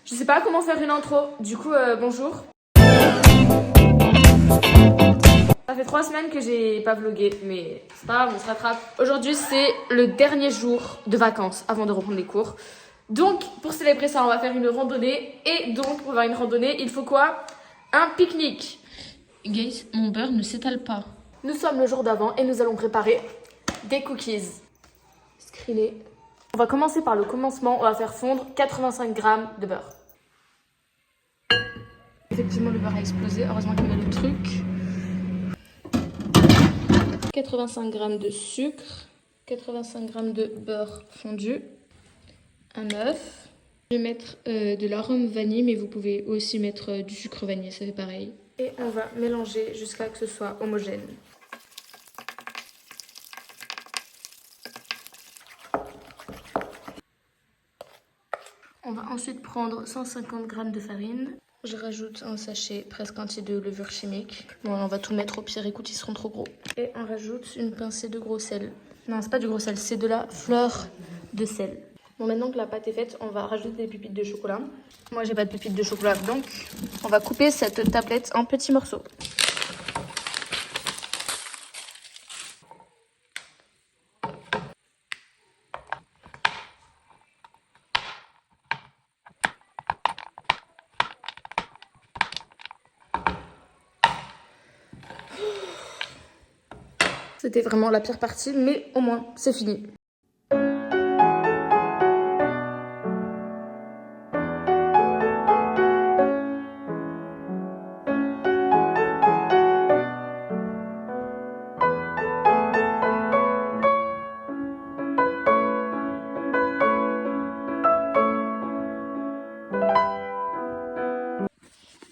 Je sais pas comment faire une intro, du coup bonjour. Ça fait 3 semaines que j'ai pas vlogué, mais c'est pas grave, on se rattrape. Aujourd'hui c'est le dernier jour de vacances avant de reprendre les cours. Donc pour célébrer ça, on va faire une randonnée. Et donc pour faire une randonnée, il faut quoi? Un pique-nique. Guys, mon beurre ne s'étale pas. Nous sommes le jour d'avant et nous allons préparer des cookies. Screenés. On va commencer par le commencement, on va faire fondre 85 g de beurre. Effectivement, le beurre a explosé. Heureusement qu'il y avait le truc. 85 g de sucre. 85 g de beurre fondu. Un œuf. Je vais mettre de l'arôme vanille, mais vous pouvez aussi mettre du sucre vanillé, ça fait pareil. Et on va mélanger jusqu'à ce que ce soit homogène. On va ensuite prendre 150 g de farine. Je rajoute un sachet presque entier de levure chimique. Bon, on va tout mettre au pire, écoute, ils seront trop gros. Et on rajoute une pincée de gros sel. Non, c'est pas du gros sel, c'est de la fleur de sel. Bon, maintenant que la pâte est faite, on va rajouter des pépites de chocolat. Moi, j'ai pas de pépites de chocolat, donc on va couper cette tablette en petits morceaux. C'était vraiment la pire partie, mais au moins, c'est fini.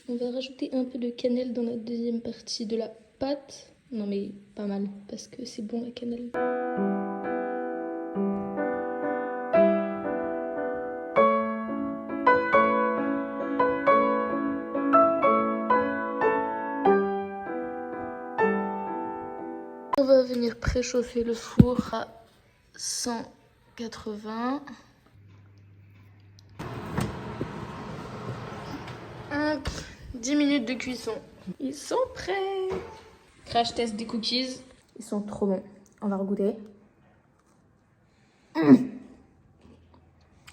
On va rajouter un peu de cannelle dans la deuxième partie de la pâte. Non mais pas mal, parce que c'est bon la cannelle. On va venir préchauffer le four à 180. 10 minutes de cuisson. Ils sont prêts. Crash test des cookies. Ils sont trop bons. On va regoûter.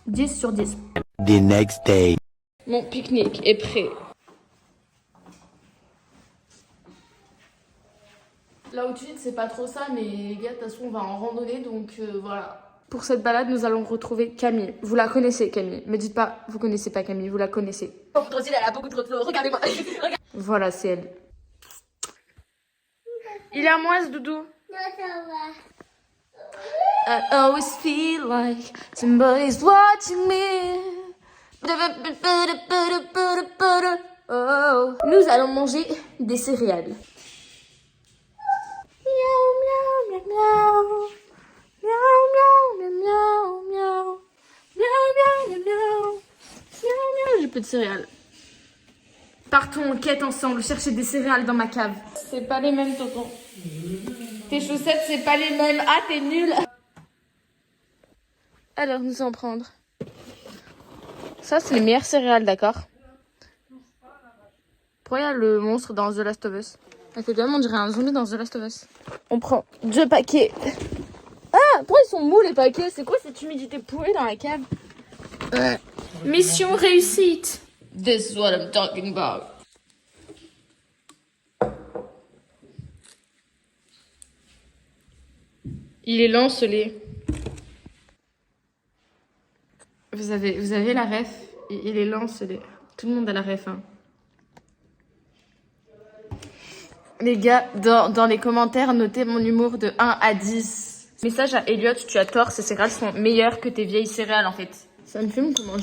10 sur 10. The next day. Mon pique-nique est prêt. Là où tu dis, c'est pas trop ça, mais les gars, de toute façon, on va en randonnée, donc voilà. Pour cette balade, nous allons retrouver Camille. Vous la connaissez, Camille. Me dites pas, vous connaissez pas Camille, vous la connaissez. Beaucoup trop stylé, elle a beaucoup trop de flow. Regardez-moi. Voilà, c'est elle. Il est à moi, ce doudou. Non, ça va. I always feel like somebody's watching me. Oh. Nous allons manger des céréales. Miaou, miaou, miaou, miaou. Miaou, miaou, miaou, miaou, miaou. Miaou, miaou, miaou, miaou. Miaou, miaou. J'ai peu de céréales. Partons en quête ensemble, chercher des céréales dans ma cave. C'est pas les mêmes, tonton. Tes chaussettes, c'est pas les mêmes. Ah, t'es nul. Alors, nous en prendre. Ça, c'est les meilleures céréales, d'accord? Pourquoi il y a le monstre dans The Last of Us? Actuellement, on dirait un zombie dans The Last of Us. On prend 2 paquets. Ah, pourquoi ils sont mous, les paquets? C'est quoi cette humidité pourrie dans la cave? Mission réussite. This is what I'm talking about. Il est lent, ce lait. Vous avez la ref. Il est lent, ce lait. Tout le monde a la ref, hein. Les gars, dans les commentaires, notez mon humour de 1 à 10. Message à Elliot, tu as tort, ces céréales sont meilleures que tes vieilles céréales, en fait. Ça me filme comment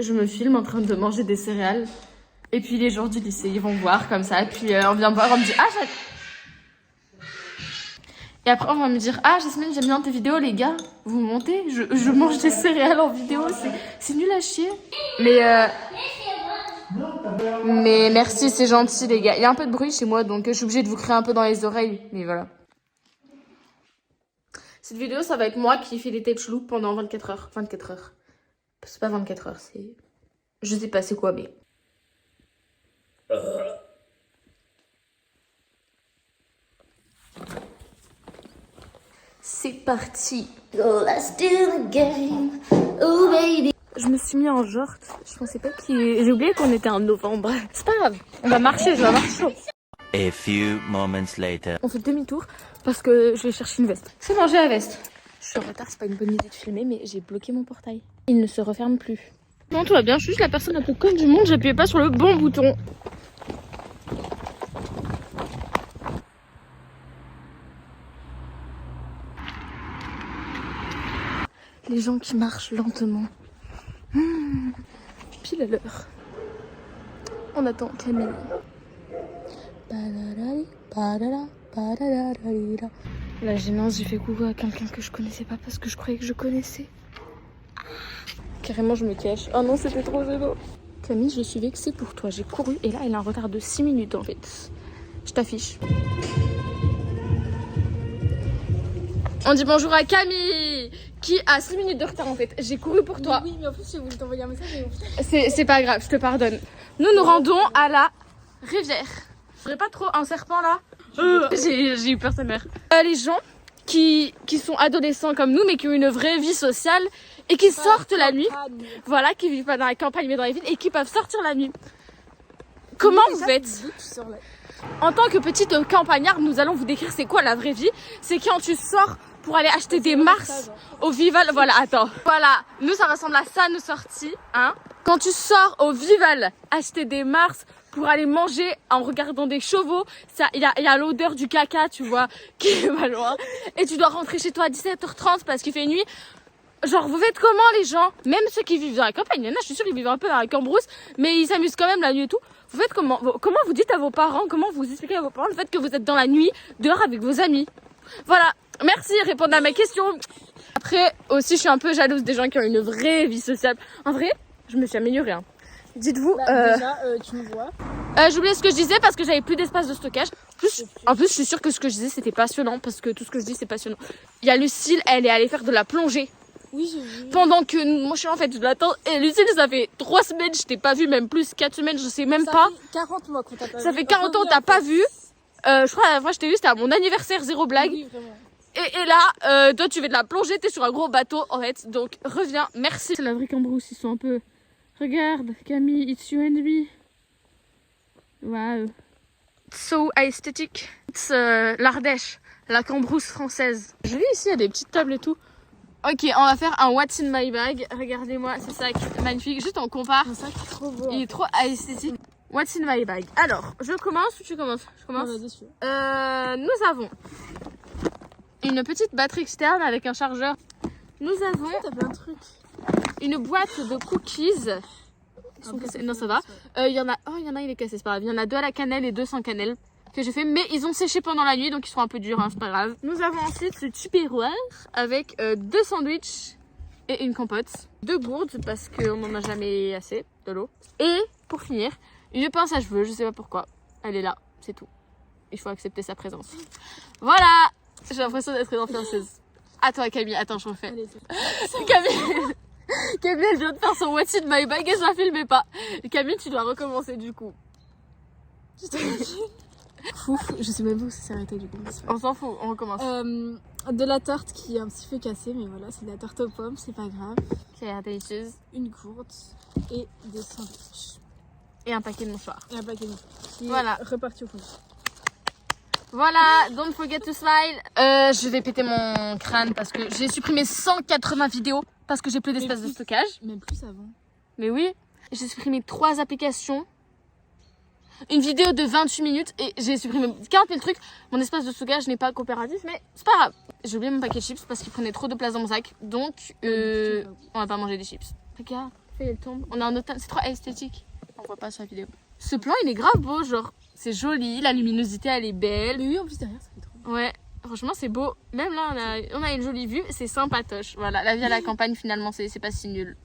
je me filme en train de manger des céréales. Et puis les gens du lycée, ils vont voir comme ça. Et puis on vient voir, on me dit « Ah, et après, on va me dire « Ah, Jasmine, j'aime bien tes vidéos, les gars. Vous montez, je mange des céréales en vidéo. C'est nul à chier. » Mais merci, c'est gentil, les gars. Il y a un peu de bruit chez moi, donc je suis obligée de vous crier un peu dans les oreilles. Mais voilà. Cette vidéo, ça va être moi qui fais des tapes chelous pendant 24 heures. 24 heures. C'est pas 24 heures, c'est Je sais pas c'est quoi, mais... C'est parti. So let's do the game. Oh baby. Je me suis mis en short. Je pensais pas qu'il... J'ai oublié qu'on était en novembre. C'est pas grave. On va marcher, je vais avoir chaud. A few moments later. On fait demi-tour parce que je vais chercher une veste. Je vais manger la veste. Je suis en retard, c'est pas une bonne idée de filmer, mais j'ai bloqué mon portail. Il ne se referme plus. Non, tout va bien, je suis juste la personne un peu conne du monde, j'appuyais pas sur le bon bouton. Les gens qui marchent lentement. Pile à l'heure. On attend Camille. La gênance, j'ai fait coucou à quelqu'un que je connaissais pas parce que je croyais que je connaissais. Carrément, je me cache. Oh non, c'était trop gênant. Camille, je suis vexée pour toi. J'ai couru et là, elle a un retard de 6 minutes en fait. Je t'affiche. On dit bonjour à Camille qui a 6 minutes de retard en fait. J'ai couru pour toi. Oui, mais en plus, j'ai voulu t'envoyer un message. Mais... C'est pas grave, je te pardonne. Nous nous rendons à la rivière. Je ferais pas trop un serpent là. J'ai eu peur sa mère. Les gens qui sont adolescents comme nous mais qui ont une vraie vie sociale et qui sortent la nuit. Voilà, qui vivent pas dans la campagne mais dans les villes et qui peuvent sortir la nuit. Comment vous faites? En tant que petite campagnarde, nous allons vous décrire c'est quoi la vraie vie. C'est quand tu sors pour aller acheter des mars au Vival. Voilà, attends. Voilà, nous ça ressemble à ça nos sorties, hein. Quand tu sors au Vival acheter des mars pour aller manger en regardant des chevaux, il y a l'odeur du caca, tu vois, qui est pas loin. Et tu dois rentrer chez toi à 17h30 parce qu'il fait nuit. Genre, vous faites comment les gens? Même ceux qui vivent dans la campagne, il y en a, je suis sûre, ils vivent un peu dans la cambrousse, mais ils s'amusent quand même la nuit et tout. Vous faites comment? Comment vous dites à vos parents, comment vous expliquez à vos parents le fait que vous êtes dans la nuit, dehors avec vos amis? Voilà, merci, répondre à ma question. Après, aussi, je suis un peu jalouse des gens qui ont une vraie vie sociale. En vrai, je me suis améliorée, hein. Dites-vous... Déjà, tu me vois. J'ai oublié ce que je disais parce que j'avais plus d'espace de stockage. En plus, je suis sûre que ce que je disais, c'était passionnant parce que tout ce que je dis, c'est passionnant. Il y a Lucille, elle est allée faire de la plongée. Oui, j'ai vu. Pendant que moi je suis en fait, je l'attends. Et Lucille, ça fait 3 semaines, je t'ai pas vu, même plus, 4 semaines, je sais même Ça pas. fait 40 mois qu'on t'a pas vu. Ça fait 40 ans, t'as pas vu. Je crois la dernière fois que je t'ai vu, c'était à mon anniversaire, zéro blague. Oui, vraiment. Et là, toi tu fais de la plongée, t'es sur un gros bateau en fait. Donc reviens, merci. C'est la vraie cambrousse, ils sont un peu. Regarde, Camille, it's you and me. Wow. So aesthetic. It's l'Ardèche, la cambrousse française. Je vis ici, il y a des petites tables et tout. Ok, on va faire un What's in my bag. Regardez-moi ce sac magnifique. Juste on compare. Un sac trop beau. Il est trop esthétique. What's in my bag. Alors, je commence ou tu commences? Je commence. Non, vas-y, suis. Nous avons une petite batterie externe avec un chargeur. Nous avons T'as plein de trucs. une boîte de cookies. Ils sont cassés. Non, ça va. Il y en a. Oh, il y en a, il est cassé, c'est pas grave. Il y en a 2 à la cannelle et 2 sans cannelle que j'ai fait, mais ils ont séché pendant la nuit donc ils sont un peu durs, hein, c'est pas grave. Nous avons ensuite ce tupperware avec 2 sandwichs et une compote, 2 gourdes parce qu'on n'en a jamais assez de l'eau. Et pour finir, une pince à cheveux, je sais pas pourquoi. Elle est là, c'est tout. Il faut accepter sa présence. Voilà, j'ai l'impression d'être une influenceuse. À toi Camille, attends, je refais. Allez, Camille, Camille, elle vient de faire son What's in my bag et je la filmais pas. Camille, tu dois recommencer du coup. Fouf, je sais même pas où ça s'est arrêté du coup. On s'en fout, on recommence. De la tarte qui est un petit peu cassée, mais voilà, c'est de la tarte aux pommes, c'est pas grave. Qui a l'air délicieuse. Une gourde et des sandwichs. Et un paquet de mouchoirs. Et un paquet de qui Voilà. est reparti au fond. Voilà, don't forget to smile. Je vais péter mon crâne parce que j'ai supprimé 180 vidéos parce que j'ai plus d'espace de stockage. Même plus avant. Mais oui, j'ai supprimé 3 applications. Une vidéo de 28 minutes et j'ai supprimé 40 000 trucs. Mon espace de stockage n'est pas coopératif, mais c'est pas grave. J'ai oublié mon paquet de chips parce qu'il prenait trop de place dans mon sac. Donc, on va pas manger des chips. Regarde, elle tombe. On a un automne, c'est trop esthétique. On voit pas sur la vidéo. Ce plan, il est grave beau, genre, c'est joli, la luminosité, elle est belle. Mais oui, en plus derrière, ça fait trop beau. Ouais, franchement, c'est beau. Même là, on a une jolie vue, c'est sympatoche. Voilà, la vie à la campagne, finalement, c'est pas si nul.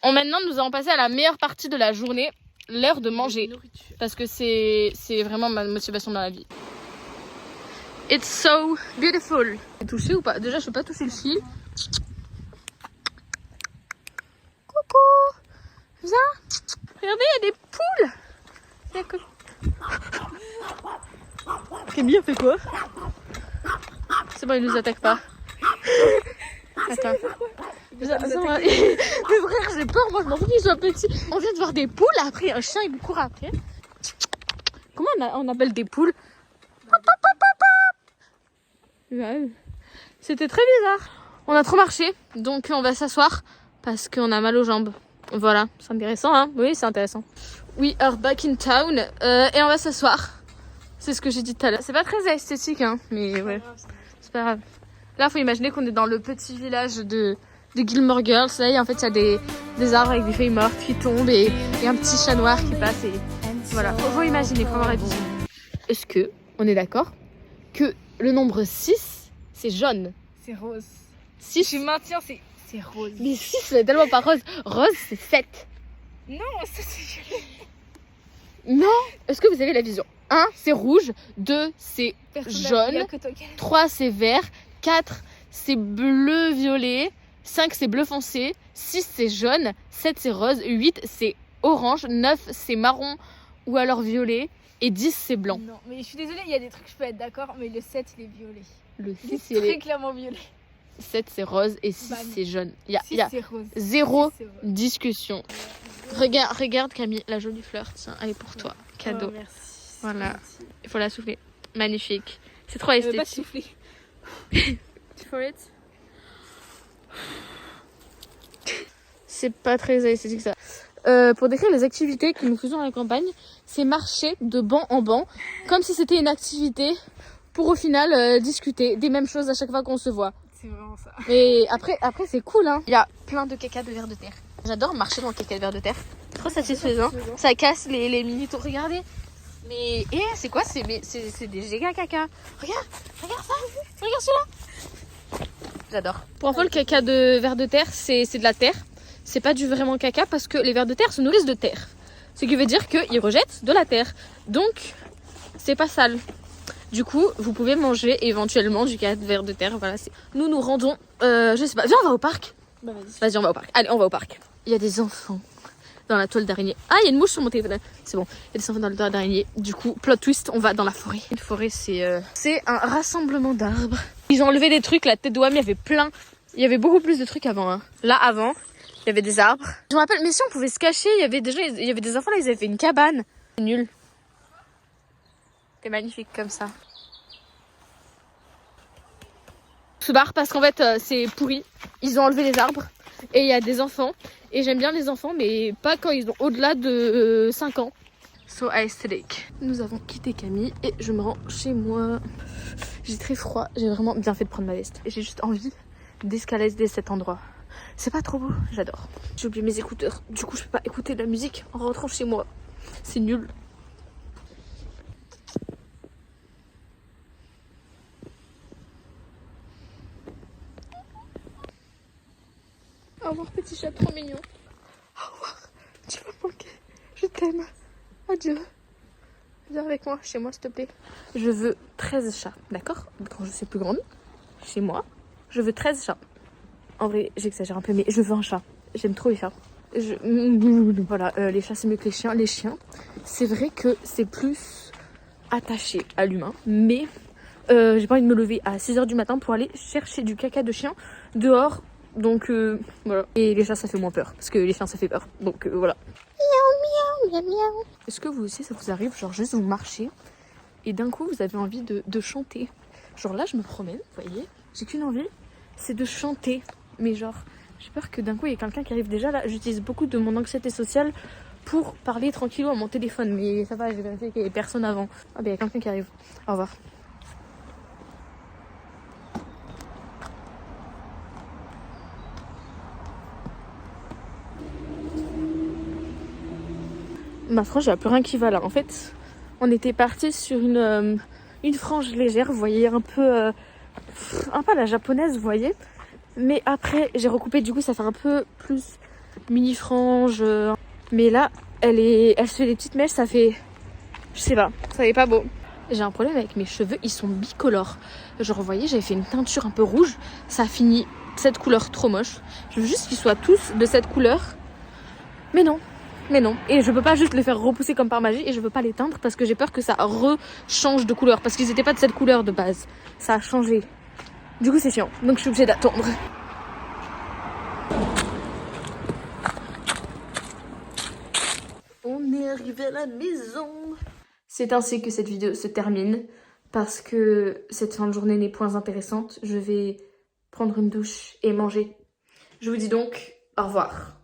Maintenant, nous allons passer à la meilleure partie de la journée. L'heure de manger, parce que c'est vraiment ma motivation dans la vie. It's so beautiful. T'es touché ou pas? Déjà je peux pas toucher le fil. Coucou. Viens. Regardez, il y a des poules. D'accord. Camille, on fait quoi? C'est bon, il nous attaque pas. Attends. Mais frère, j'ai peur, moi je m'en fous qu'ils soient petits. On vient de voir des poules, après un chien il me court après. Comment on appelle des poules? Ouais. C'était très bizarre. On a trop marché, donc on va s'asseoir parce qu'on a mal aux jambes. Voilà, c'est intéressant hein? Oui, c'est intéressant. We are back in town et on va s'asseoir. C'est ce que j'ai dit tout à l'heure. C'est pas très esthétique hein, mais ouais, c'est pas grave. Là, faut imaginer qu'on est dans le petit village de Gilmore Girls. Là, en fait, il y a des arbres avec des feuilles mortes qui tombent et un petit chat noir qui passe. Et voilà, faut imaginer, faut avoir la vision. Est-ce que on est d'accord que le nombre 6, c'est jaune? C'est rose. 6. Je maintiens, c'est rose. Mais 6, c'est tellement pas rose. Rose, c'est 7. Non, ça c'est violet. Non. Est-ce que vous avez la vision? 1, c'est rouge. 2, c'est jaune. 3, c'est vert. 4, c'est bleu-violet. 5, c'est bleu foncé. 6, c'est jaune. 7, c'est rose. 8, c'est orange. 9, c'est marron ou alors violet. Et 10, c'est blanc. Non, mais je suis désolée, il y a des trucs, je peux être d'accord, mais le 7, il est violet. Le 6, il est très clairement violet. 7, c'est rose et 6, c'est jaune. Il y a c'est rose. Zéro 6, discussion. Regarde Camille, la jolie fleur. Tiens, elle est pour toi. Cadeau. Oh, merci. Voilà. Il faut la souffler. Magnifique. C'est trop esthétique. Pas souffler. For it. C'est pas très esthétique ça. Pour décrire les activités que nous faisons à la campagne, c'est marcher de banc en banc, comme si c'était une activité, pour au final discuter des mêmes choses à chaque fois qu'on se voit. C'est vraiment ça. Et après c'est cool hein. Il y a plein de caca de vers de terre. J'adore marcher dans le caca de vers de terre. C'est trop satisfaisant. Ça casse les mini tours. Regardez. Mais c'est quoi? C'est des giga caca. Regarde ça. Regarde celui-là. J'adore. Pour info, le caca de vers de terre, c'est de la terre. C'est pas du vraiment caca parce que les vers de terre se nourrissent de terre. Ce qui veut dire qu'ils rejettent de la terre. Donc, c'est pas sale. Du coup, vous pouvez manger éventuellement du caca de vers de terre. Voilà, nous rendons. Je sais pas. Viens, on va au parc. Bah Vas-y, on va au parc. Allez, on va au parc. Il y a des enfants dans la toile d'araignée. Ah, il y a une mouche sur mon téléphone. C'est bon. Il y a des enfants dans la toile d'araignée. Du coup, plot twist, on va dans la forêt. Une forêt, c'est un rassemblement d'arbres. Ils ont enlevé des trucs, la tête de Wam, il y avait plein. Il y avait beaucoup plus de trucs avant. Hein. Là, avant, il y avait des arbres. Je me rappelle, mais si on pouvait se cacher, il y avait des enfants là, ils avaient fait une cabane. C'est nul. C'est magnifique comme ça. Se barre parce qu'en fait, c'est pourri. Ils ont enlevé les arbres. Et il y a des enfants. Et j'aime bien les enfants, mais pas quand ils ont au-delà de 5 ans. So aesthetic. Nous avons quitté Camille et je me rends chez moi. J'ai très froid. J'ai vraiment bien fait de prendre ma veste. Et j'ai juste envie d'escalader cet endroit. C'est pas trop beau, j'adore. J'ai oublié mes écouteurs. Du coup, je peux pas écouter de la musique en rentrant chez moi. C'est nul. Au revoir petit chat trop mignon. Au revoir. Tu vas me manquer. Je t'aime. Adieu. Viens avec moi, chez moi s'il te plaît. Je veux 13 chats, d'accord? Quand je suis plus grande, chez moi, je veux 13 chats. En vrai, j'exagère un peu, mais je veux un chat. J'aime trop les chats. Voilà, les chats c'est mieux que les chiens. Les chiens, c'est vrai que c'est plus attaché à l'humain, mais j'ai pas envie de me lever à 6h du matin pour aller chercher du caca de chien dehors. Donc voilà. Et les chats ça fait moins peur, parce que les chiens ça fait peur. Donc voilà. Miaou, miaou, miaou, miaou. Est-ce que vous aussi ça vous arrive, genre juste vous marchez et d'un coup vous avez envie de chanter? Genre là je me promène, vous voyez, j'ai qu'une envie, c'est de chanter. Mais genre, j'ai peur que d'un coup il y ait quelqu'un qui arrive. Déjà là, j'utilise beaucoup de mon anxiété sociale pour parler tranquillement à mon téléphone. Mais ça va, j'ai vérifié qu'il n'y avait personne avant. Ah ben il y a quelqu'un qui arrive. Au revoir. Ma frange, il n'y a plus rien qui va là. En fait, on était parti sur une frange légère, vous voyez, un peu à la japonaise, vous voyez. Mais après, j'ai recoupé, du coup, ça fait un peu plus mini frange. Mais là, elle se fait des petites mèches, ça fait, je sais pas, ça est pas beau. J'ai un problème avec mes cheveux, ils sont bicolores. Genre, vous voyez, j'avais fait une teinture un peu rouge, ça a fini de cette couleur trop moche. Je veux juste qu'ils soient tous de cette couleur. Mais non, Mais non, et je peux pas juste les faire repousser comme par magie et je veux pas les teindre parce que j'ai peur que ça rechange de couleur parce qu'ils étaient pas de cette couleur de base. Ça a changé. Du coup c'est chiant, donc je suis obligée d'attendre. On est arrivé à la maison. C'est ainsi que cette vidéo se termine parce que cette fin de journée n'est point intéressante. Je vais prendre une douche et manger. Je vous dis donc au revoir.